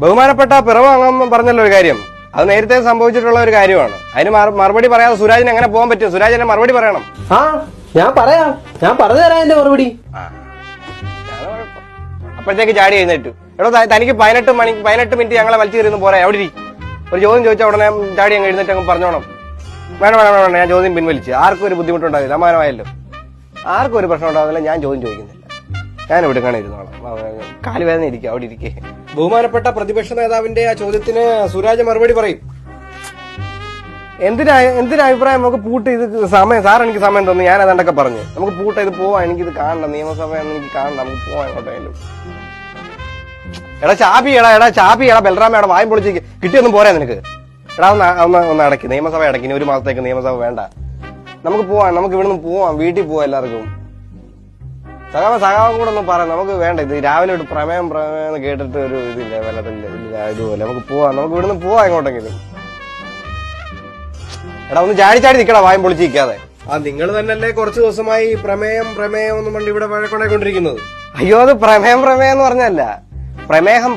ബഹുമാനപ്പെട്ട പിറവ അംഗം പറഞ്ഞല്ലോ ഒരു കാര്യം, അത് നേരത്തെ സംഭവിച്ചിട്ടുള്ള ഒരു കാര്യമാണ്. അതിന് മറുപടി പറയാതെ സുരാജിന് എങ്ങനെ പോകാൻ പറ്റും? സുരാജിന് മറുപടി പറയണം. ഞാൻ പറയാം, ഞാൻ പറഞ്ഞു തരാം എന്റെ മറുപടി. അപ്പോഴത്തേക്ക് ചാടി എഴുന്നേറ്റു. എടോ തനിക്ക് 18 മിനിറ്റ് ഞങ്ങളെ വലിച്ചു കയറിയൊന്നും പോരാ. അവിടെ ഒരു ചോദ്യം ചോദിച്ചാൽ ഉടനെ ചാടി അങ്ങ് എഴുന്നേറ്റ് അങ്ങ് പറഞ്ഞോണം. വേണം വേണം വേണം, ഞാൻ ചോദ്യം പിൻവലിച്ച്. ആർക്കും ഒരു ബുദ്ധിമുട്ടുണ്ടാവില്ല, സമാനമായല്ലോ. ആർക്കും ഒരു പ്രശ്നം ഉണ്ടാകുന്നില്ല. ഞാൻ ചോദ്യം ചോദിക്കുന്നില്ല. ഞാൻ ഇവിടെ ഇരുന്നോളാം. കാലുവേദന ഇരിക്കുക, അവിടെ ഇരിക്കേ. ബഹുമാനപ്പെട്ട പ്രതിപക്ഷ നേതാവിന്റെ ആ ചോദ്യത്തിന് സുരാജ് മറുപടി പറയും. എന്തിനാ അഭിപ്രായം? നമുക്ക് പൂട്ട് ഇത് സമയം, സാർ എനിക്ക് സമയം തന്നു, ഞാൻ അതെണ്ടൊക്കെ പറഞ്ഞു. നമുക്ക് പൂട്ട് ഇത് പോവാം, എനിക്കിത് കാണണം, നിയമസഭയൊന്നും എനിക്ക് കാണണം, നമുക്ക് പോവാൻ എങ്ങോട്ടായാലും. എടാ ബലറാമ വായും പൊളിച്ച് കിട്ടിയൊന്നും പോരാ നിനക്ക്. എടാ ഒന്ന് അടക്കി, നിയമസഭ അടക്കി. ഇനി 1 മാസത്തേക്ക് നിയമസഭ വേണ്ട. നമുക്ക് പോവാം, നമുക്ക് ഇവിടുന്ന് പോവാം, വീട്ടിൽ പോവാം എല്ലാവർക്കും. സഖാവും കൂടെ ഒന്നും പറയാം, നമുക്ക് വേണ്ട. ഇത് രാവിലെ ഒരു പ്രമേയം എന്ന് കേട്ടിട്ട് ഒരു ഇതില്ല, ഇതുപോലെ നമുക്ക് പോവാം, നമുക്ക് ഇവിടുന്ന് പോവാം എങ്ങോട്ടെങ്കിലും. എടാ ഒന്ന് ചാടി നിക്കടാ, വായും പൊളിച്ചിരിക്കാതെ. നിങ്ങൾ തന്നെയല്ലേ കുറച്ച് ദിവസമായി പ്രമേയം ഒന്നും പണ്ട് ഇവിടെ വഴക്കുണ്ടായിക്കൊണ്ടിരിക്കുന്നത്. അയ്യോ, അത് പ്രമേയം എന്ന് പറഞ്ഞല്ല, പ്രമേഹം